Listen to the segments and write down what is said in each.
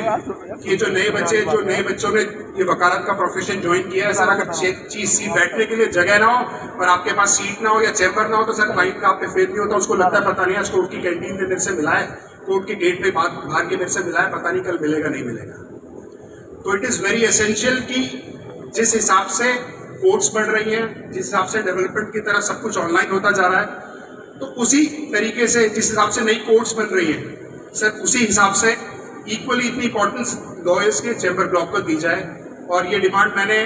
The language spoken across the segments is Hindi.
कि जो नए बच्चों ने ये वकालत का प्रोफेशन ज्वाइन किया है सर, अगर चीज सी बैठने के लिए जगह ना हो और आपके पास सीट ना हो या चैम्बर ना हो तो सर क्लाइंट का आप पे फेथ नहीं होता, उसको लगता है पता नहीं आज कोर्ट की कैंटीन में मेरे से मिला है, कोर्ट के गेट पे बाहर के मेरे से मिला है, पता नहीं कल मिलेगा नहीं मिलेगा। तो इट इज़ वेरी एसेंशियल कि जिस हिसाब से कोर्ट्स बढ़ रही हैं, जिस हिसाब से डेवलपमेंट की तरफ सब कुछ ऑनलाइन होता जा रहा है, तो उसी तरीके से जिस हिसाब से नई कोर्ट्स बन रही हैं सर, उसी हिसाब से इक्वली इतनी इंपॉर्टेंस लॉयर्स के चैम्बर ब्लॉक को दी जाए। और ये डिमांड मैंने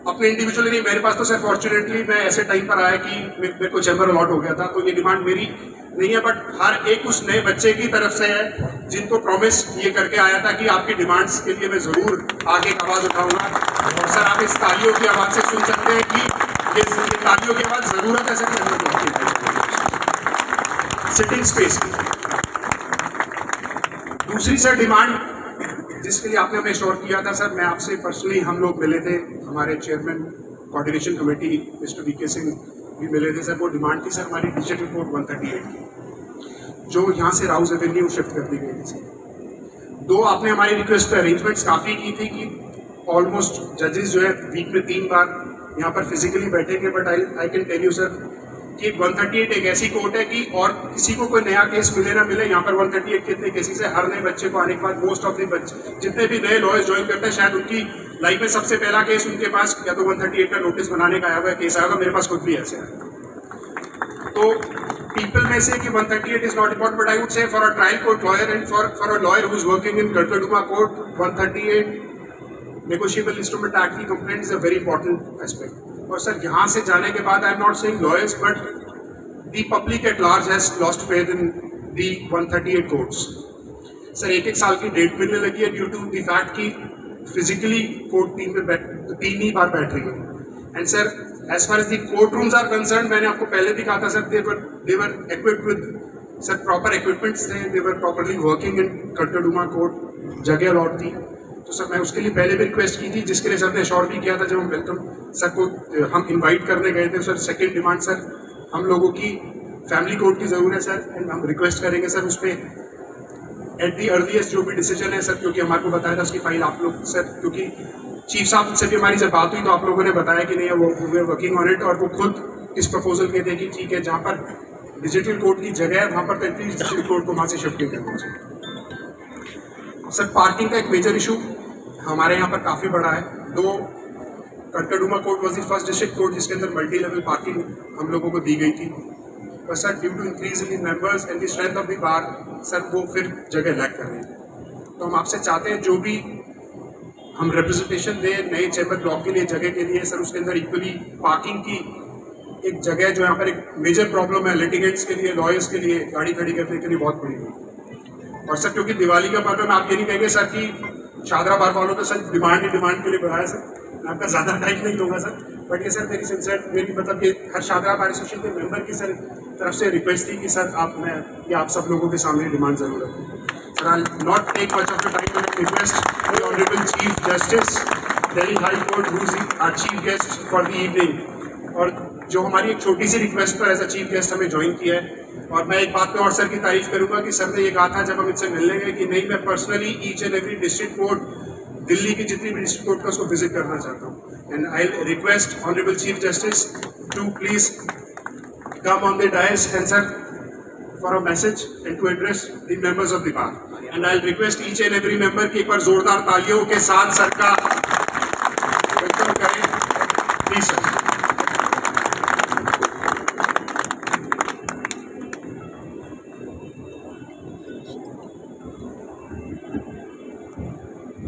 अपने इंडिविजुअली नहीं, मेरे पास तो सर फॉर्चुनेटली मैं ऐसे टाइम पर आया कि मेरे को चैम्बर अलॉट हो गया था, तो ये डिमांड मेरी नहीं है, बट हर एक उस नए बच्चे की तरफ से है जिनको प्रॉमिस ये करके आया था कि आपकी डिमांड्स के लिए मैं ज़रूर आगे आवाज़ उठाऊंगा। और सर आप इस तालियों की आवाज़ से सुन सकते हैं कि ये तालियों की आवाज़ ज़रूरत है सर चैम्बर ब्लॉक की सिटिंग स्पेस की। दूसरी सर डिमांड जिसके लिए आपने हमें श्योर किया था सर, मैं आपसे पर्सनली हम लोग मिले थे, हमारे chairman coordination committee mister VK Singh भी मिले थे सर। वो डिमांड थी सर हमारी डिजिटल कोर्ट 138 की, जो यहाँ से राउज एवेन्यू शिफ्ट कर दी गई थी सर। दो आपने हमारी रिक्वेस्ट पे अरेंजमेंट्स काफ़ी की थी कि ऑलमोस्ट जजेस जो है वीक में 3 बार यहाँ पर फिजिकली बैठेंगे, but I can tell you sir कि 138 एक ऐसी कोर्ट है कि और किसी को कोई नया केस मिले ना मिले, यहाँ पर 138 के इतने केसेस है। हर नए बच्चे को आने के बाद मोस्ट ऑफ द बच्चे जितने भी नए लॉयर्स ज्वाइन करते हैं, शायद उनकी लाइफ में सबसे पहला केस उनके पास या तो 138 का नोटिस बनाने का आया हुआ केस आएगा। मेरे पास खुद भी ऐसे है। तो पीपल में से कि 138 is not important, but I would say for a trial court lawyer and for a lawyer who is working in Karkardooma court 138 negotiable instrument act की complaint is a very important aspect. और सर यहाँ से जाने के बाद I am not saying lawyers but the public at large has lost faith in the 138 courts. Sir एक साल की डेट मिलने लगी है ड्यू टू द फैक्ट कि फिजिकली कोर्ट तीन ही बार बैठ रही है। And sir as far as the court rooms are concerned, मैंने आपको पहले भी कहा था सर, they were equipped with sir proper equipments थे, they were properly working in Karkardooma court, जगह अलॉट थी। तो सर मैं उसके लिए पहले भी रिक्वेस्ट की थी, जिसके लिए सर ने श्योर भी किया था जब हम वेलकम सर को हम इन्वाइट करने गए थे। सर सेकेंड डिमांड सर हम लोगों की फैमिली कोर्ट की ज़रूरत है सर, एंड हम रिक्वेस्ट करेंगे सर उस पर एट दी अर्लीस्ट जो भी डिसीजन है सर, क्योंकि हमारे को बताया था उसकी फाइल आप लोग सर, क्योंकि चीफ साहब से भी हमारी जब बात हुई तो आप लोगों ने बताया कि नहीं वो वर्किंग ऑन इट, और वो खुद इस प्रपोजल के थे कि ठीक है जहाँ पर डिजिटल कोर्ट की जगह है वहाँ पर एटलीस्ट डिजिटल कोर्ट को वहाँ से शिफ्टिंग करना चाहिए। सर पार्किंग का एक मेजर इशू हमारे यहाँ पर काफ़ी बड़ा है। दो Karkardooma court was the first district court जिसके अंदर मल्टी लेवल पार्किंग हम लोगों को दी गई थी, पर sir due to increase in members and the strength of the bar sir वो फिर जगह लैक कर रही है। तो हम आपसे चाहते हैं जो भी हम रिप्रेजेंटेशन दें नए चैम्बर ब्लॉक के लिए जगह के लिए सर, उसके अंदर इक्वली पार्किंग की एक जगह जो यहाँ पर एक मेजर प्रॉब्लम है लिटिगेंट्स के लिए, लॉयर्स के लिए गाड़ी खड़ी करने के लिए बहुत बड़ी है। और सर क्योंकि दिवाली का पर्व में आप ये नहीं कहेंगे सर कि शादरा बार वालों ने सर डिमांड के लिए बढ़ाया सर, मैं आपका ज़्यादा टाइम नहीं लूँगा सर, बट ये सर मेरी सिंसियर मेरी मतलब ये हर शादरा बार एसोसिएशन के मेंबर की सर तरफ से रिक्वेस्ट थी कि सर आप सब लोगों के सामने डिमांड जरूर रखें। Sir I not take much of the time but request the honourable chief justice Delhi high court who is our chief guest for the evening, और जो हमारी एक छोटी सी रिक्वेस्ट पर एज अ चीफ गेस्ट हमें ज्वाइन किया है। और मैं एक बात पे और सर की तारीफ करूंगा कि सर ने ये कहा था जब हम इनसे मिलने गए कि नहीं मैं personally each and every district court Delhi की जितनी भी डिस्ट्रिक्ट कोर्ट का उसको विजिट करना चाहता हूँ। And I request honourable chief justice to please come on the dais and sir for a message and to address the members of the bar, and I request each and every member की एक बार जोरदार तालियों के साथ सर का